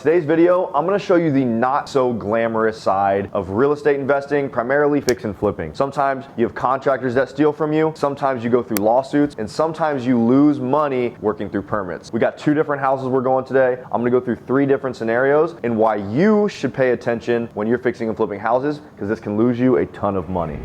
Today's video, I'm gonna show you the not so glamorous side of real estate investing, primarily fix and flipping. Sometimes you have contractors that steal from you, sometimes you go through lawsuits, and sometimes you lose money working through permits. We got two different houses we're going today. I'm gonna go through three different scenarios and why you should pay attention when you're fixing and flipping houses, because this can lose you a ton of money.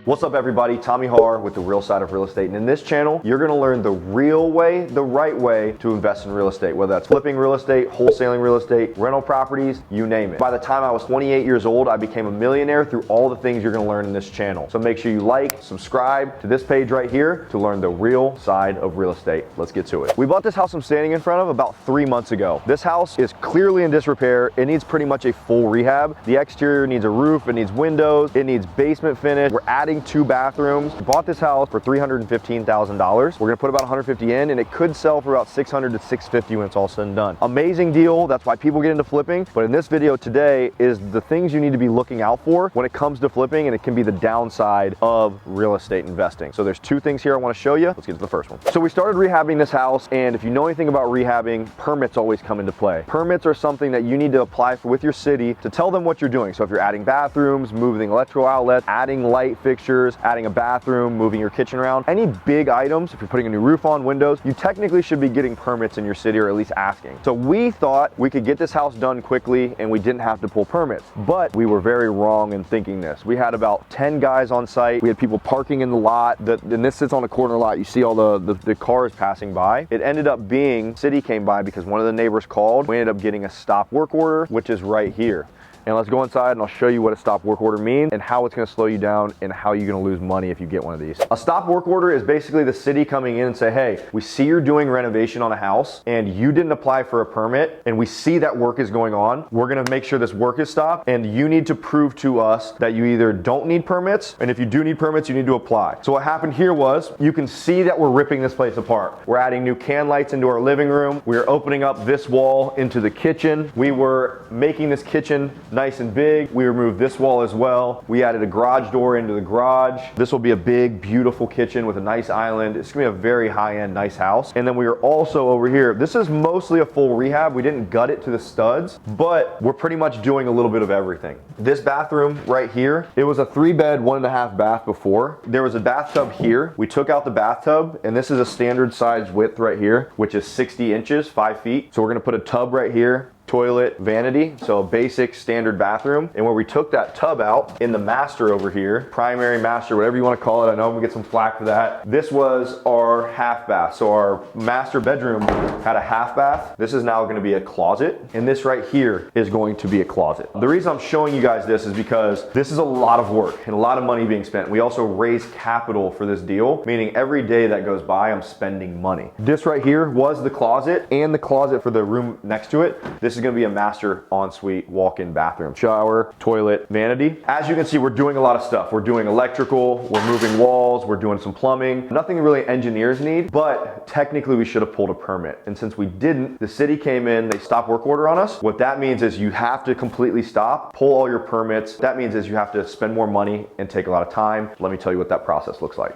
What's up everybody, Tommy Har with The Real Side of Real Estate, and in this channel, you're gonna learn the real way, the right way to invest in real estate, whether that's flipping real estate, wholesaling real estate, rental properties, you name it. By the time I was 28 years old, I became a millionaire through all the things you're gonna learn in this channel. So make sure you like, subscribe to this page right here to learn the real side of real estate. Let's get to it. We bought this house I'm standing in front of about 3 months ago. This house is clearly in disrepair. It needs pretty much a full rehab. The exterior needs a roof, it needs windows, it needs basement finish. We're adding 2 bathrooms. We bought this house for $315,000. We're gonna put about $150 in, and it could sell for about $600 to $650 when it's all said and done. Amazing deal. That's why people get into flipping. But in this video today is the things you need to be looking out for when it comes to flipping, and it can be the downside of real estate investing. So there's 2 things here I want to show you. Let's get to the first one. So we started rehabbing this house, and if you know anything about rehabbing, permits always come into play. Permits are something that you need to apply for with your city to tell them what you're doing. So if you're adding bathrooms, moving electrical outlets, adding light fixtures, adding a bathroom, moving your kitchen around, any big items, if you're putting a new roof on, windows, you technically should be getting permits in your city, or at least asking. So we thought we could get this house done quickly and we didn't have to pull permits, but we were very wrong in thinking this. We had about 10 guys on site. We had people parking in the lot, and this sits on a corner lot. You see all the cars passing by. It ended up being, city came by because one of the neighbors called. We ended up getting a stop work order, which is right here. And let's go inside and I'll show you what a stop work order means and how it's gonna slow you down and how you're gonna lose money if you get one of these. A stop work order is basically the city coming in and say, hey, we see you're doing renovation on a house and you didn't apply for a permit, and we see that work is going on. We're gonna make sure this work is stopped, and you need to prove to us that you either don't need permits, and if you do need permits, you need to apply. So what happened here was, you can see that we're ripping this place apart. We're adding new can lights into our living room. We're opening up this wall into the kitchen. We were making this kitchen nice and big. We removed this wall as well. We added a garage door into the garage. This will be a big, beautiful kitchen with a nice island. It's gonna be a very high-end, nice house. And then we are also over here. This is mostly a full rehab. We didn't gut it to the studs, but we're pretty much doing a little bit of everything. This bathroom right here, it was a 3-bed, 1.5 bath before. There was a bathtub here. We took out the bathtub, and this is a standard size width right here, which is 60 inches, 5 feet. So we're gonna put a tub right here, toilet, vanity, so a basic standard bathroom. And where we took that tub out in the master over here, primary master, whatever you want to call it, I know I'm gonna get some flack for that. This was our half bath. So our master bedroom had a half bath. This is now gonna be a closet, and this right here is going to be a closet. The reason I'm showing you guys this is because this is a lot of work and a lot of money being spent. We also raised capital for this deal, meaning every day that goes by, I'm spending money. This right here was the closet and the closet for the room next to it. This is gonna be a master ensuite walk-in bathroom. Shower, toilet, vanity. As you can see, we're doing a lot of stuff. We're doing electrical, we're moving walls, we're doing some plumbing. Nothing really engineers need, but technically we should have pulled a permit. And since we didn't, the city came in, they stopped work order on us. What that means is you have to completely stop, pull all your permits. That means is you have to spend more money and take a lot of time. Let me tell you what that process looks like.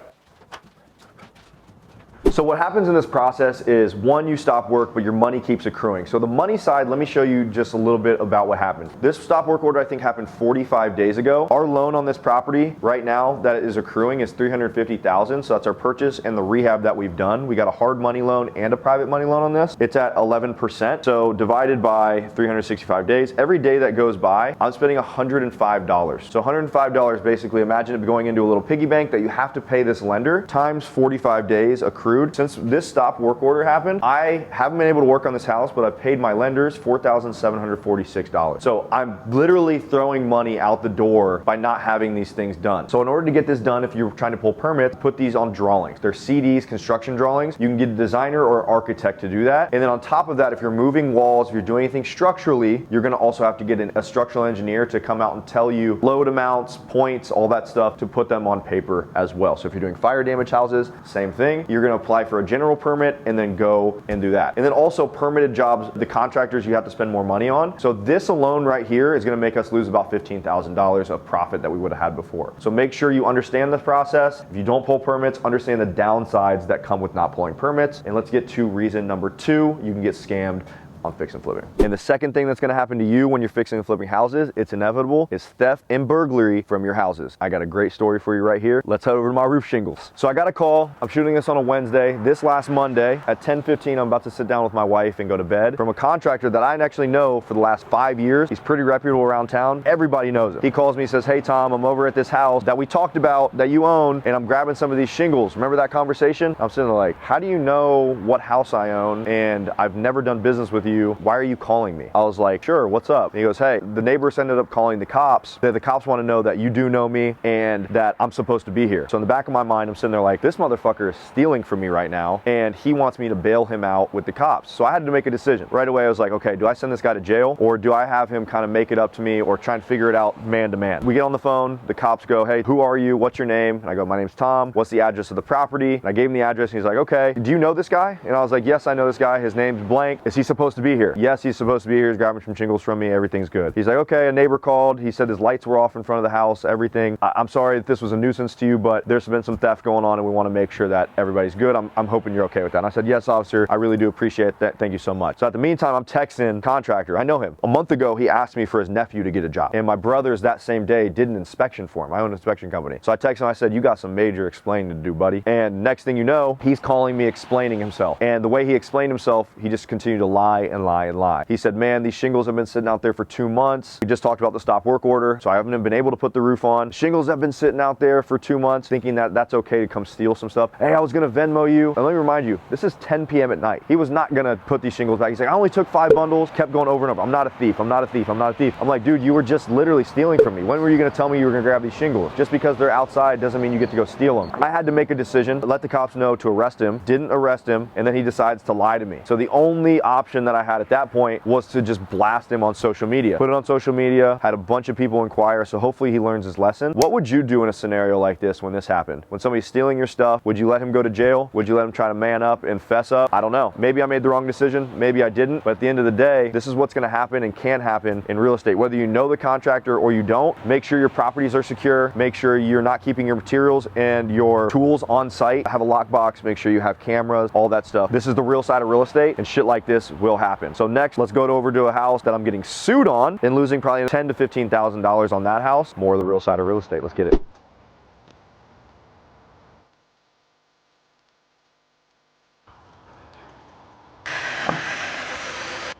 So what happens in this process is, one, you stop work, but your money keeps accruing. So the money side, let me show you just a little bit about what happened. This stop work order, I think, happened 45 days ago. Our loan on this property right now that is accruing is $350,000. So that's our purchase and the rehab that we've done. We got a hard money loan and a private money loan on this. It's at 11%. So divided by 365 days, every day that goes by, I'm spending $105. So $105, basically, imagine it going into a little piggy bank that you have to pay this lender times 45 days accrued. Since this stop work order happened, I haven't been able to work on this house, but I've paid my lenders $4,746. So I'm literally throwing money out the door by not having these things done. So in order to get this done, if you're trying to pull permits, put these on drawings. They're CDs, construction drawings. You can get a designer or architect to do that. And then on top of that, if you're moving walls, if you're doing anything structurally, you're gonna also have to get a structural engineer to come out and tell you load amounts, points, all that stuff, to put them on paper as well. So if you're doing fire damage houses, same thing. You're gonna apply apply for a general permit and then go and do that. And then also permitted jobs, the contractors you have to spend more money on. So this alone right here is gonna make us lose about $15,000 of profit that we would have had before. So make sure you understand the process. If you don't pull permits, understand the downsides that come with not pulling permits. And let's get to reason number 2, you can get scammed on fix and flipping. And the second thing that's gonna happen to you when you're fixing and flipping houses, it's inevitable, is theft and burglary from your houses. I got a great story for you right here. Let's head over to my roof shingles. So I got a call, I'm shooting this on a Wednesday. This last Monday at 10:15, I'm about to sit down with my wife and go to bed, from a contractor that I actually know for the last 5 years. He's pretty reputable around town. Everybody knows him. He calls me, says, hey Tom, I'm over at this house that we talked about that you own, and I'm grabbing some of these shingles. Remember that conversation? I'm sitting there like, how do you know what house I own and I've never done business with you? Why are you calling me? I was like, sure, what's up? And he goes, hey, the neighbors ended up calling the cops. The cops want to know that you do know me and that I'm supposed to be here. So in the back of my mind, I'm sitting there like, this motherfucker is stealing from me right now and he wants me to bail him out with the cops. So I had to make a decision. Right away, I was like, okay, do I send this guy to jail or do I have him kind of make it up to me or try and figure it out man to man? We get on the phone, the cops go, hey, who are you? What's your name? And I go, my name's Tom. What's the address of the property? And I gave him the address and he's like, okay, do you know this guy? And I was like, yes, I know this guy. His name's blank. Is he supposed to be here? Yes, he's supposed to be here. He's grabbing some shingles from me. Everything's good. He's like, okay, a neighbor called. He said his lights were off in front of the house, everything. I'm sorry if this was a nuisance to you, but there's been some theft going on and we want to make sure that everybody's good. I'm hoping you're okay with that. And I said, yes, officer, I really do appreciate that. Thank you so much. So at the meantime, I'm texting contractor. I know him. A month ago, he asked me for his nephew to get a job. And my brothers that same day did an inspection for him. I own an inspection company. So I texted him, I said, you got some major explaining to do, buddy. And next thing you know, he's calling me explaining himself. And the way he explained himself, he just continued to lie and lie and lie. He said, man, these shingles have been sitting out there for 2 months. We just talked about the stop work order, so I haven't been able to put the roof on. Shingles have been sitting out there for 2 months, thinking that that's okay to come steal some stuff. Hey, I was gonna Venmo you. And let me remind you, this is 10 p.m. at night. He was not gonna put these shingles back. He's like, I only took 5 bundles, kept going over and over. I'm not a thief, I'm not a thief, I'm not a thief. I'm like, dude, you were just literally stealing from me. When were you gonna tell me you were gonna grab these shingles? Just because they're outside doesn't mean you get to go steal them. I had to make a decision, let the cops know to arrest him, didn't arrest him, and then he decides to lie to me. So the only option that I had at that point was to just blast him on social media. Put it on social media, had a bunch of people inquire, so hopefully he learns his lesson. What would you do in a scenario like this when this happened? When somebody's stealing your stuff, would you let him go to jail? Would you let him try to man up and fess up? I don't know. Maybe I made the wrong decision, maybe I didn't, but at the end of the day, this is what's gonna happen and can happen in real estate. Whether you know the contractor or you don't, make sure your properties are secure, make sure you're not keeping your materials and your tools on site. Have a lockbox, make sure you have cameras, all that stuff. This is the real side of real estate and shit like this will happen. So next, let's go over to a house that I'm getting sued on and losing probably $10,000 to $15,000 on that house. More of the real side of real estate. Let's get it.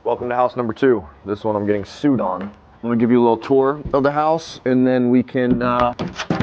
Welcome to house number 2. This one I'm getting sued on. I'm gonna give you a little tour of the house and then we can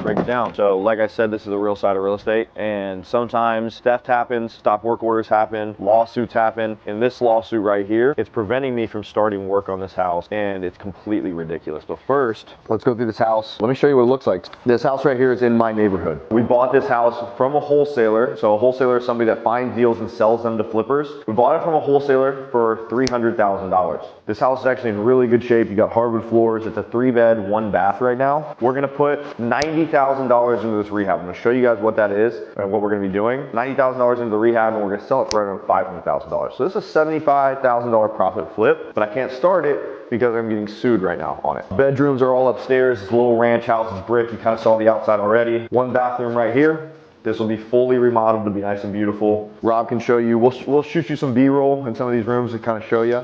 break it down. So like I said, this is the real side of real estate and sometimes theft happens, stop work orders happen, lawsuits happen. In this lawsuit right here, it's preventing me from starting work on this house and it's completely ridiculous. But first, let's go through this house. Let me show you what it looks like. This house right here is in my neighborhood. We bought this house from a wholesaler. So a wholesaler is somebody that finds deals and sells them to flippers. We bought it from a wholesaler for $300,000. This house is actually in really good shape. You got hardwood floors. It's a 3-bed, 1-bath right now. We're gonna put $90,000 into this rehab. I'm gonna show you guys what that is and what we're gonna be doing. $90,000 into the rehab and we're gonna sell it for around $500,000. So this is a $75,000 profit flip, but I can't start it because I'm getting sued right now on it. Bedrooms are all upstairs. It's a little ranch house, it's brick. You kind of saw the outside already. 1 bathroom right here. This will be fully remodeled to be nice and beautiful. Rob can show you. We'll shoot you some B-roll in some of these rooms to kind of show you.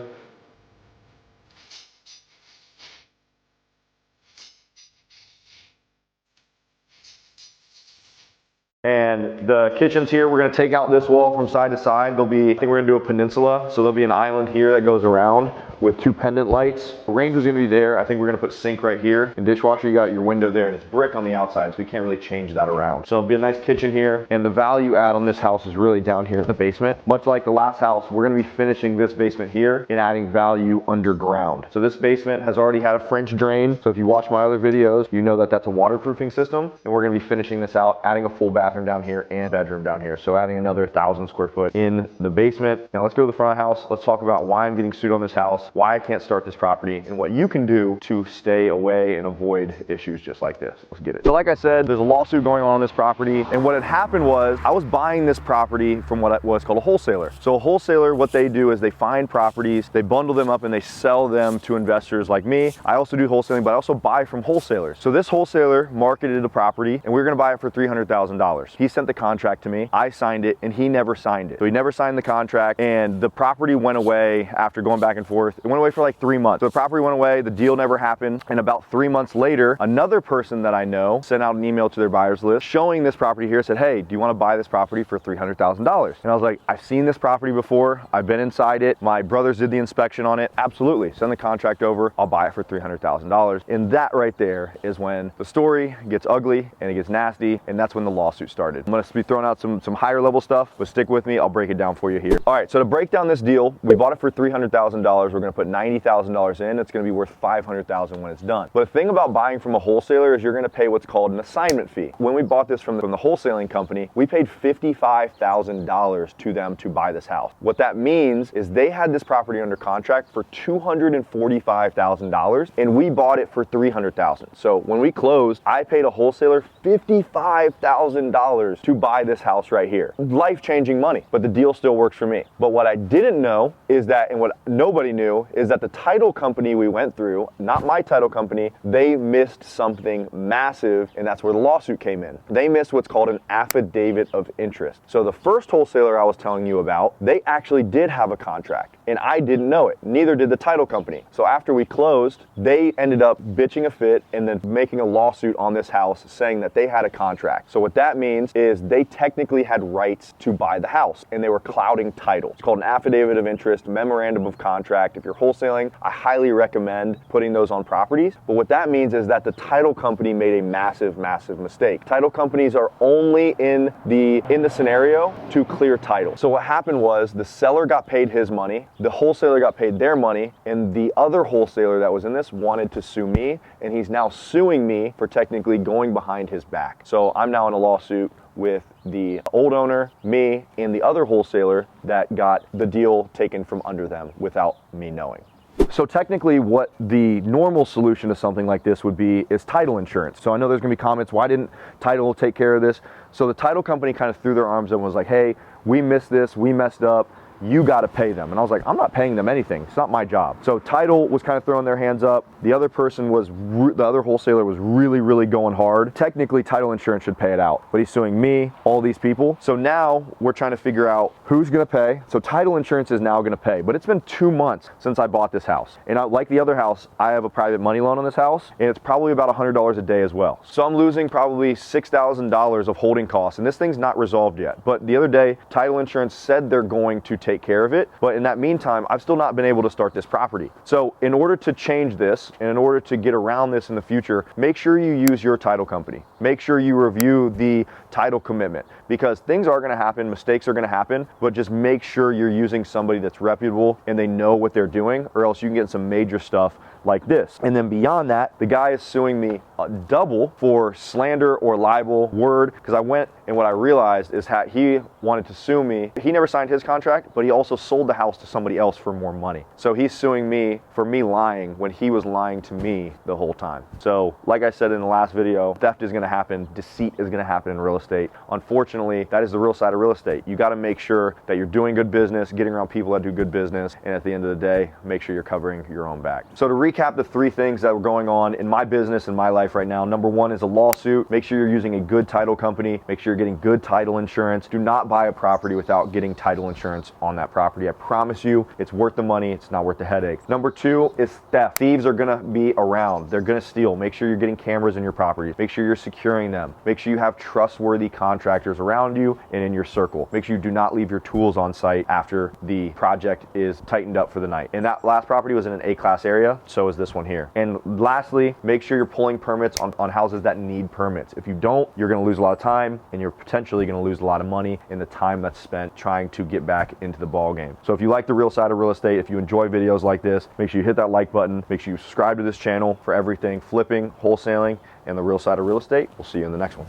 And the kitchen's here. We're gonna take out this wall from side to side. I think we're gonna do a peninsula. So there'll be an island here that goes around with 2 pendant lights. The range is gonna be there. I think we're gonna put sink right here. And dishwasher, you got your window there and it's brick on the outside, so we can't really change that around. So it'll be a nice kitchen here. And the value add on this house is really down here in the basement. Much like the last house, we're gonna be finishing this basement here and adding value underground. So this basement has already had a French drain. So if you watch my other videos, you know that that's a waterproofing system. And we're gonna be finishing this out, adding a full bathroom down here and bedroom down here. So adding another 1,000 square foot in the basement. Now let's go to the front of the house. Let's talk about why I'm getting sued on this house house, why I can't start this property, and what you can do to stay away and avoid issues just like this. Let's get it. So like I said, there's a lawsuit going on this property, and what had happened was I was buying this property from what was called a wholesaler. So a wholesaler, what they do is they find properties, they bundle them up, and they sell them to investors like me. I also do wholesaling, but I also buy from wholesalers. So this wholesaler marketed the property, and we were gonna buy it for $300,000. He sent the contract to me, I signed it, and he never signed it. So he never signed the contract, and the property went away after going back and forth. It went away for like 3 months. So the property went away, the deal never happened, and about 3 months later, another person that I know sent out an email to their buyers list showing this property here, said, hey, do you wanna buy this property for $300,000? And I was like, I've seen this property before, I've been inside it, my brothers did the inspection on it, absolutely, send the contract over, I'll buy it for $300,000. And that right there is when the story gets ugly and it gets nasty, and that's when the lawsuit started. I'm gonna be throwing out some higher level stuff, but stick with me, I'll break it down for you here. All right, so to break down this deal, we bought it for $300,000, we're gonna put $90,000 in, it's gonna be worth $500,000 when it's done. But the thing about buying from a wholesaler is you're gonna pay what's called an assignment fee. When we bought this from the wholesaling company, we paid $55,000 to them to buy this house. What that means is they had this property under contract for $245,000, and we bought it for $300,000. So when we closed, I paid a wholesaler $55,000 to buy this house right here. Life-changing money, but the deal still works for me. But what I didn't know is that, and what nobody knew, is that the title company we went through, not my title company, they missed something massive, and that's where the lawsuit came in. They missed what's called an affidavit of interest. So the first wholesaler I was telling you about, they actually did have a contract, and I didn't know it. Neither did the title company. So after we closed, they ended up bitching a fit and then making a lawsuit on this house saying that they had a contract. So what that means is they technically had rights to buy the house, and they were clouding title. It's called an affidavit of interest, memorandum of contract. If you're wholesaling, I highly recommend putting those on properties. But what that means is that the title company made a massive, massive mistake. Title companies are only in the scenario to clear title. So what happened was the seller got paid his money, the wholesaler got paid their money, and the other wholesaler that was in this wanted to sue me, and he's now suing me for technically going behind his back. So I'm now in a lawsuit with the old owner, me, and the other wholesaler that got the deal taken from under them without me knowing. So technically what the normal solution to something like this would be is title insurance. So I know there's gonna be comments, why didn't title take care of this? So the title company kind of threw their arms up and was like, hey, we missed this, we messed up, you got to pay them. And I was like, I'm not paying them anything. It's not my job. So title was kind of throwing their hands up. The other person was, the other wholesaler was really, really going hard. Technically, title insurance should pay it out, but he's suing me, all these people. So now we're trying to figure out who's going to pay. So title insurance is now going to pay, but it's been 2 months since I bought this house. And like the other house, I have a private money loan on this house, and it's probably about $100 a day as well. So I'm losing probably $6,000 of holding costs, and this thing's not resolved yet. But the other day, title insurance said they're going to take care of it, but in that meantime, I've still not been able to start this property. So in order to change this, and in order to get around this in the future, make sure you use your title company. Make sure you review the title commitment, because things are gonna happen, mistakes are gonna happen, but just make sure you're using somebody that's reputable and they know what they're doing, or else you can get some major stuff like this. And then beyond that, the guy is suing me double for slander or libel word, because I went and what I realized is he wanted to sue me. He never signed his contract, but he also sold the house to somebody else for more money. So he's suing me for me lying when he was lying to me the whole time. So like I said in the last video, theft is gonna happen, deceit is gonna happen in real estate. Unfortunately, that is the real side of real estate. You gotta make sure that you're doing good business, getting around people that do good business, and at the end of the day, make sure you're covering your own back. So to recap the 3 things that were going on in my business and my life right now, number 1 is a lawsuit. Make sure you're using a good title company. Make sure you're getting good title insurance. Do not buy a property without getting title insurance on that property. I promise you, it's worth the money. It's not worth the headache. Number 2 is theft. Thieves are gonna be around. They're gonna steal. Make sure you're getting cameras in your property. Make sure you're securing them. Make sure you have trustworthy contractors around you and in your circle. Make sure you do not leave your tools on site after the project is tightened up for the night. And that last property was in an A-class area, so is this one here. And lastly, make sure you're pulling permits on houses that need permits. If you don't, you're gonna lose a lot of time, and you're potentially gonna lose a lot of money in the time that's spent trying to get back into the ball game. So if you like the real side of real estate, if you enjoy videos like this, make sure you hit that like button. Make sure you subscribe to this channel for everything flipping, wholesaling, and the real side of real estate. We'll see you in the next one.